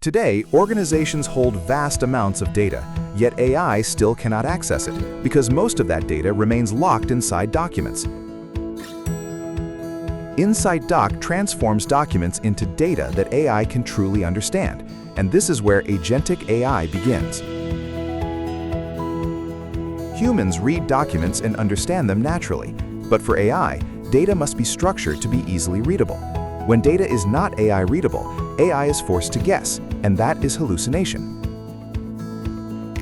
Today, organizations hold vast amounts of data, yet AI still cannot access it because most of that data remains locked inside documents. InsightDOC transforms documents into data that AI can truly understand, and this is where Agentic AI begins. Humans read documents and understand them naturally, but for AI, data must be structured to be easily readable. When data is not AI readable, AI is forced to guess, and that is hallucination.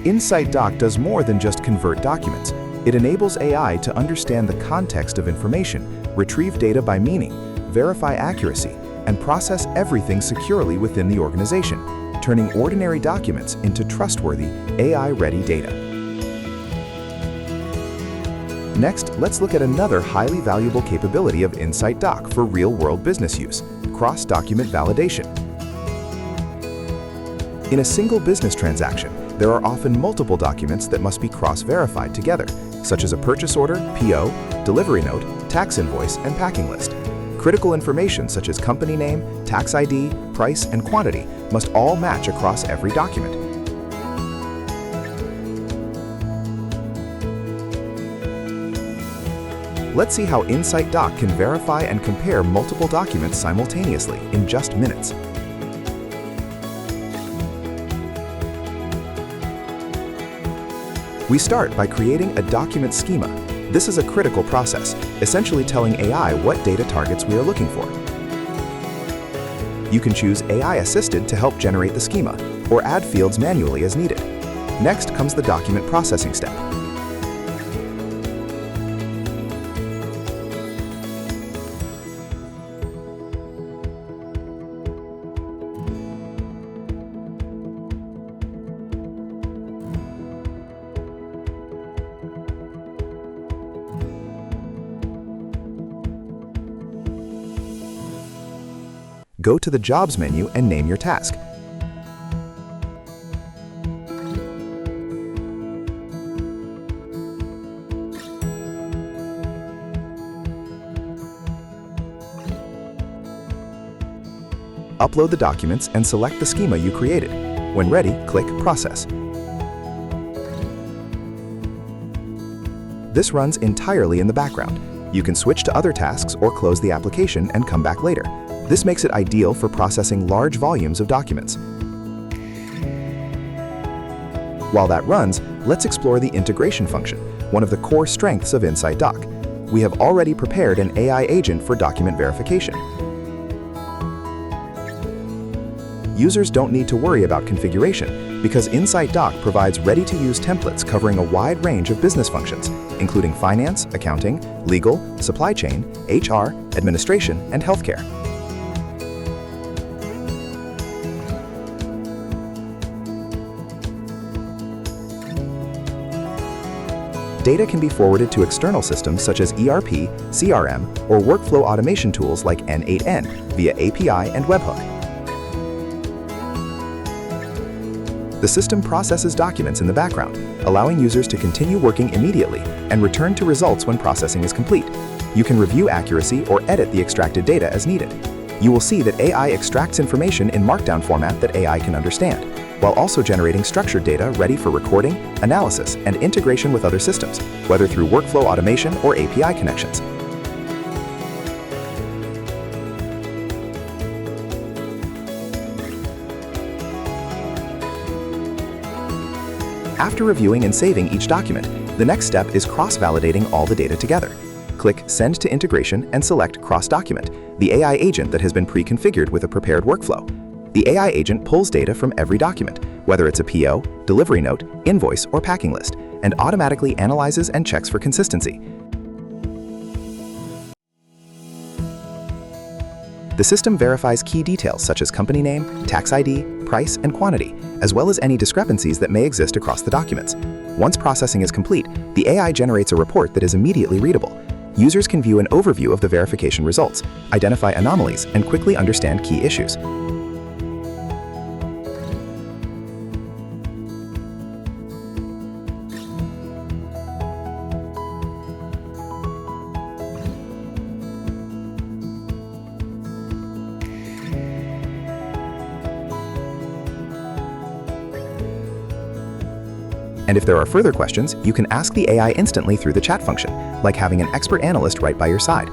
InsightDOC does more than just convert documents. It enables AI to understand the context of information, retrieve data by meaning, verify accuracy, and process everything securely within the organization, turning ordinary documents into trustworthy, AI-ready data. Next, let's look at another highly valuable capability of InsightDOC for real-world business use: cross-document validation. In a single business transaction, there are often multiple documents that must be cross-verified together, such as a purchase order, PO, delivery note, tax invoice, and packing list. Critical information such as company name, tax ID, price, and quantity must all match across every document. Let's see how InsightDOC can verify and compare multiple documents simultaneously in just minutes. We start by creating a document schema. This is a critical process, essentially telling AI what data targets we are looking for. You can choose AI Assisted to help generate the schema, or add fields manually as needed. Next comes the document processing step. Go to the Jobs menu and name your task. Upload the documents and select the schema you created. When ready, click Process. This runs entirely in the background. You can switch to other tasks or close the application and come back later. This makes it ideal for processing large volumes of documents. While that runs, let's explore the integration function, one of the core strengths of InsightDOC. We have already prepared an AI agent for document verification. Users don't need to worry about configuration because InsightDOC provides ready-to-use templates covering a wide range of business functions, including finance, accounting, legal, supply chain, HR, administration, and healthcare. Data can be forwarded to external systems such as ERP, CRM, or workflow automation tools like N8N via API and webhook. The system processes documents in the background, allowing users to continue working immediately and return to results when processing is complete. You can review accuracy or edit the extracted data as needed. You will see that AI extracts information in Markdown format that AI can understand, while also generating structured data ready for recording, analysis, and integration with other systems, whether through workflow automation or API connections. After reviewing and saving each document, the next step is cross-validating all the data together. Click Send to Integration and select Cross-Document, the AI agent that has been pre-configured with a prepared workflow. The AI agent pulls data from every document, whether it's a PO, delivery note, invoice, or packing list, and automatically analyzes and checks for consistency. The system verifies key details such as company name, tax ID, price, and quantity, as well as any discrepancies that may exist across the documents. Once processing is complete, the AI generates a report that is immediately readable. Users can view an overview of the verification results, identify anomalies, and quickly understand key issues. And if there are further questions, you can ask the AI instantly through the chat function, like having an expert analyst right by your side.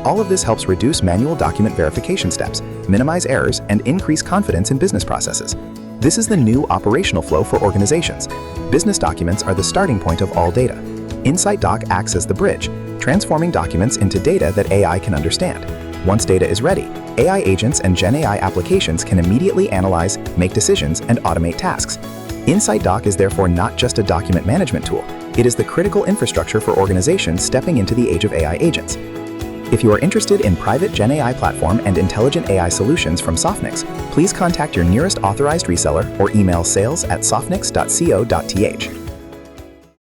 All of this helps reduce manual document verification steps, minimize errors, and increase confidence in business processes. This is the new operational flow for organizations. Business documents are the starting point of all data. InsightDOC acts as the bridge, transforming documents into data that AI can understand. Once data is ready, AI agents and GenAI applications can immediately analyze, make decisions, and automate tasks. InsightDOC is therefore not just a document management tool, it is the critical infrastructure for organizations stepping into the age of AI agents. If you are interested in Private GenAI platform and intelligent AI solutions from Softnix, please contact your nearest authorized reseller or email sales@softnix.co.th.